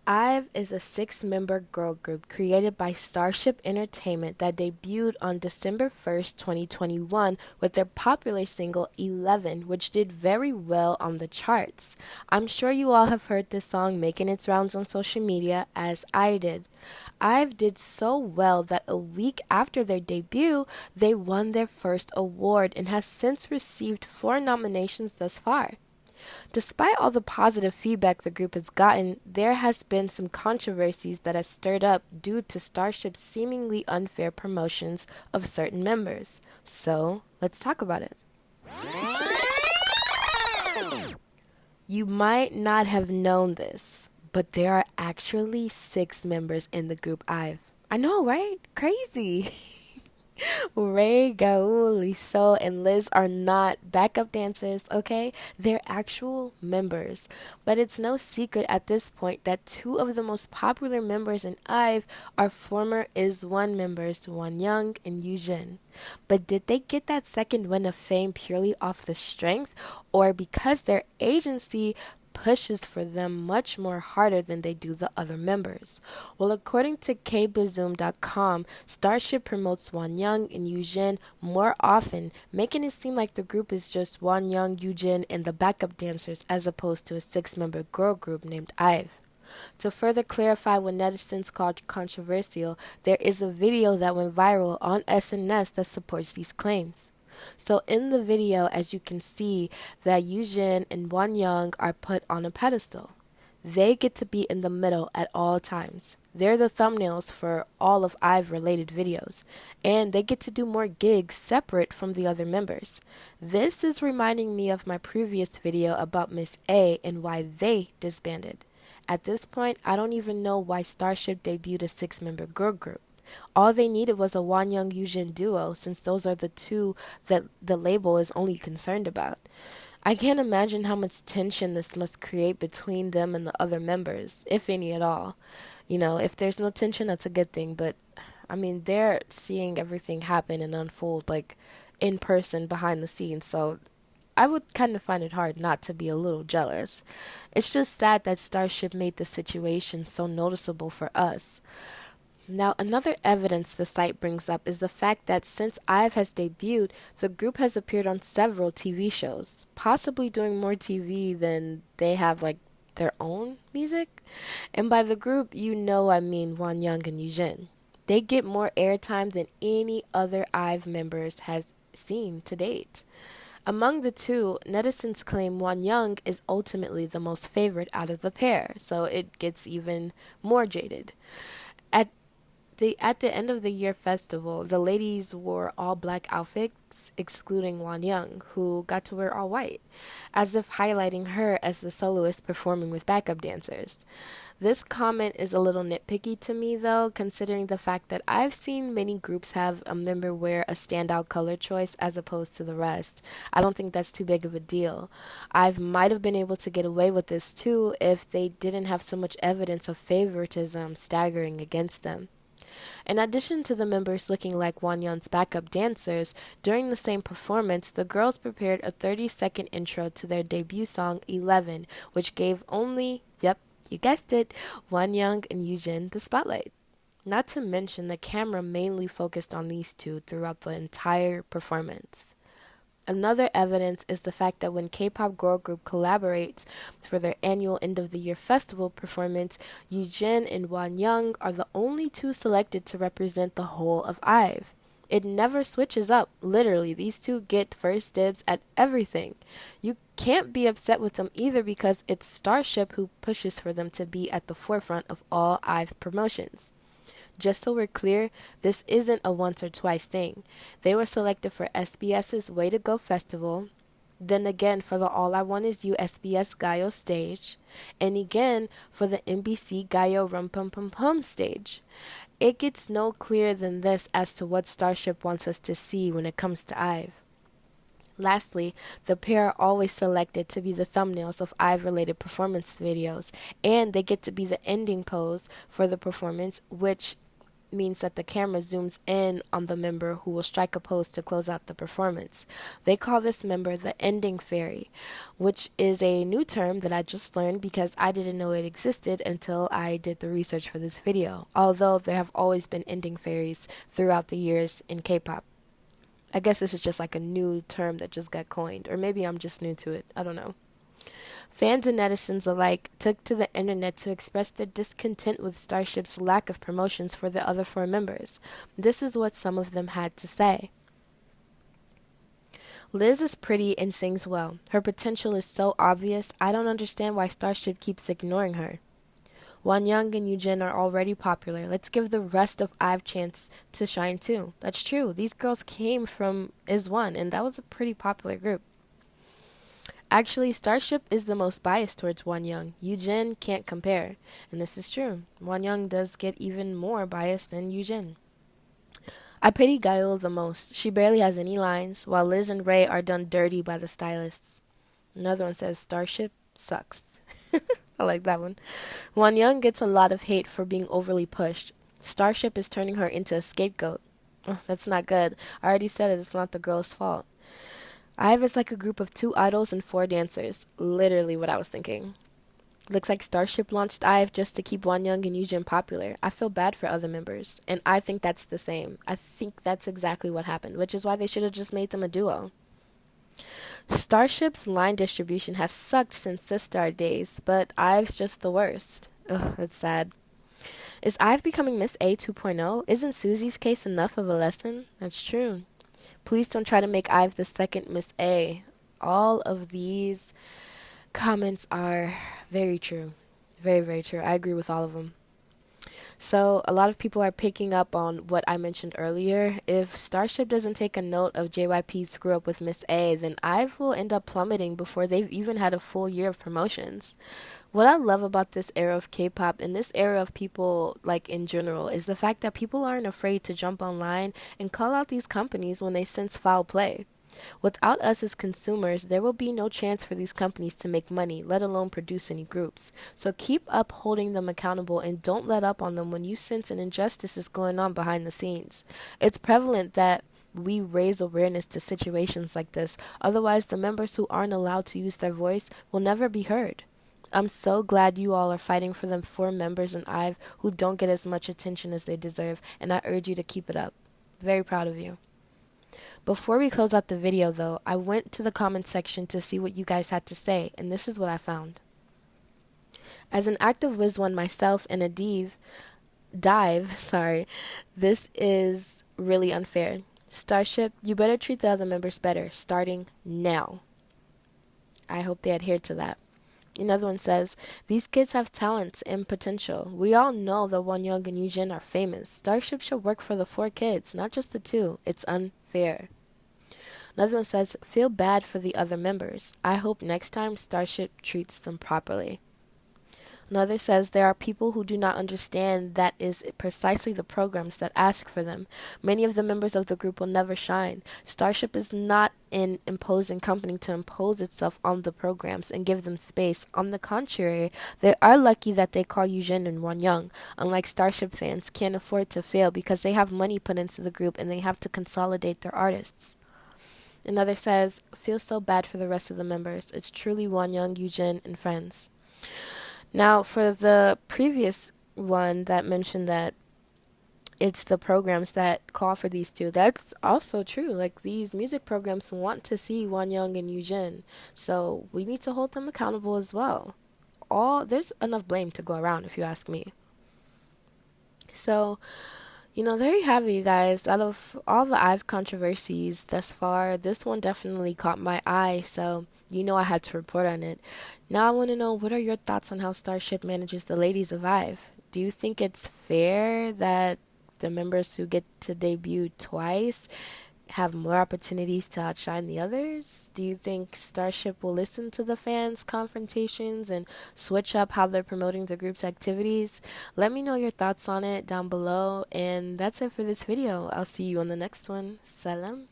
IVE is a six-member girl group created by Starship Entertainment that debuted on December 1st, 2021 with their popular single 11, which did very well on the charts. I'm sure you all have heard this song making its rounds on social media, as I did. IVE did so well that a week after their debut, they won their first award and has since received four nominations thus far. Despite all the positive feedback the group has gotten, there has been some controversies that has stirred up due to Starship's seemingly unfair promotions of certain members. So, let's talk about it. You might not have known this, but there are actually six members in the group IVE. I know, right? Crazy. Ray, Gaul, Lisol, and Liz are not backup dancers, okay? They're actual members. But it's no secret at this point that two of the most popular members in IVE are former Is One members, Wonyoung and Yujin. But did they get that second win of fame purely off the strength, or because their agency pushes for them much more harder than they do the other members? Well, according to kbazoom.com, Starship promotes Wonyoung and Yujin more often, making it seem like the group is just Wonyoung, Yujin, and the backup dancers as opposed to a six-member girl group named IVE. To further clarify what netizens called controversial, there is a video that went viral on SNS that supports these claims. So in the video, as you can see, that Yujin and Wonyoung are put on a pedestal. They get to be in the middle at all times. They're the thumbnails for all of IVE related videos, and they get to do more gigs separate from the other members. This is reminding me of my previous video about Miss A and why they disbanded. At this point, I don't even know why Starship debuted a six-member girl group. All they needed was a Wonyoung Yujin duo, since those are the two that the label is only concerned about. I can't imagine how much tension this must create between them and the other members, if any at all. You know, if there's no tension, that's a good thing, but I mean, they're seeing everything happen and unfold like in person behind the scenes, so I would kind of find it hard not to be a little jealous. It's just sad that Starship made the situation so noticeable for us. Now, another evidence the site brings up is the fact that since IVE has debuted, the group has appeared on several TV shows, possibly doing more TV than they have like their own music. And by the group, you know I mean Wonyoung and Yujin. They get more airtime than any other IVE members has seen to date. Among the two, netizens claim Wonyoung is ultimately the most favorite out of the pair, so it gets even more jaded. At at the end of the year festival, the ladies wore all black outfits, excluding Wonyoung, who got to wear all white, as if highlighting her as the soloist performing with backup dancers. This comment is a little nitpicky to me, though, considering the fact that I've seen many groups have a member wear a standout color choice as opposed to the rest. I don't think that's too big of a deal. I might have been able to get away with this too if they didn't have so much evidence of favoritism staggering against them. In addition to the members looking like Wonyoung's backup dancers, during the same performance, the girls prepared a 30-second intro to their debut song 11, which gave only, yep, you guessed it, Wonyoung and Yujin the spotlight. Not to mention the camera mainly focused on these two throughout the entire performance. Another evidence is the fact that when K-pop girl group collaborates for their annual end of the year festival performance, Yujin and Wonyoung are the only two selected to represent the whole of IVE. It never switches up. Literally, these two get first dibs at everything. You can't be upset with them either because it's Starship who pushes for them to be at the forefront of all IVE promotions. Just so we're clear, this isn't a once or twice thing. They were selected for SBS's Way to Go festival, then again for the All I Want Is You SBS Gayo stage, and again for the NBC Gayo Rum Pum Pum Pum stage. It gets no clearer than this as to what Starship wants us to see when it comes to IVE. Lastly, the pair are always selected to be the thumbnails of IVE-related performance videos, and they get to be the ending pose for the performance, which means that the camera zooms in on the member who will strike a pose to close out the performance. They call this member the ending fairy, which is a new term that I just learned because I didn't know it existed until I did the research for this video, although there have always been ending fairies throughout the years in K-pop. I guess this is just like a new term that just got coined, or maybe I'm just new to it. I don't know. Fans and netizens alike took to the internet to express their discontent with Starship's lack of promotions for the other four members. This is what some of them had to say. Liz is pretty and sings well. Her potential is so obvious, I don't understand why Starship keeps ignoring her. Wonyoung and Yujin are already popular. Let's give the rest of IVE chance to shine too. That's true. These girls came from IZ*ONE, and that was a pretty popular group. Actually, Starship is the most biased towards Wonyoung. Yujin can't compare. And this is true. Wonyoung does get even more biased than Yujin. I pity Gail the most. She barely has any lines, while Liz and Ray are done dirty by the stylists. Another one says Starship sucks. I like that one. Wonyoung gets a lot of hate for being overly pushed. Starship is turning her into a scapegoat. Oh, that's not good. I already said it. It's not the girl's fault. IVE is like a group of 2 idols and 4 dancers. Literally what I was thinking. Looks like Starship launched IVE just to keep Wonyoung and Yujin popular. I feel bad for other members, and I think that's the same. I think that's exactly what happened, which is why they should have just made them a duo. Starship's line distribution has sucked since Sistar days, but IVE's just the worst. Ugh, that's sad. Is IVE becoming Miss A 2.0? Isn't Susie's case enough of a lesson? That's true. Please don't try to make IVE the second Miss A. All of these comments are very true. Very, very true. I agree with all of them. So a lot of people are picking up on what I mentioned earlier. If Starship doesn't take a note of JYP's screw up with Miss A, then IVE will end up plummeting before they've even had a full year of promotions. What I love about this era of K-pop and this era of people, like in general, is the fact that people aren't afraid to jump online and call out these companies when they sense foul play. Without us as consumers, there will be no chance for these companies to make money, let alone produce any groups. So keep up holding them accountable and don't let up on them when you sense an injustice is going on behind the scenes. It's prevalent that we raise awareness to situations like this, otherwise the members who aren't allowed to use their voice will never be heard. I'm so glad you all are fighting for them 4 members in IVE who don't get as much attention as they deserve, and I urge you to keep it up. Very proud of you. Before we close out the video though, I went to the comment section to see what you guys had to say, and this is what I found. As an active WIZ1 myself and a dive, this is really unfair. Starship, you better treat the other members better, starting now. I hope they adhere to that. Another one says, these kids have talents and potential. We all know that Wonyoung and Yujin are famous. Starship should work for the 4 kids, not just the 2. It's unfair. Another one says, feel bad for the other members. I hope next time Starship treats them properly. Another says, there are people who do not understand that is precisely the programs that ask for them. Many of the members of the group will never shine. Starship is not an imposing company to impose itself on the programs and give them space. On the contrary, they are lucky that they call Yujin and Wonyoung. Unlike Starship fans, can't afford to fail because they have money put into the group and they have to consolidate their artists. Another says, feel so bad for the rest of the members. It's truly Wonyoung, Yujin, and friends. Now, for the previous one that mentioned that it's the programs that call for these 2, that's also true. Like, these music programs want to see Wonyoung and Yujin, so we need to hold them accountable as well. There's enough blame to go around, if you ask me. So, there you have it, you guys. Out of all the IVE controversies thus far, this one definitely caught my eye, so I had to report on it. Now I want to know, what are your thoughts on how Starship manages the ladies of IVE? Do you think it's fair that the members who get to debut twice have more opportunities to outshine the others? Do you think Starship will listen to the fans' confrontations and switch up how they're promoting the group's activities? Let me know your thoughts on it down below, and that's it for this video. I'll see you on the next one. Salam.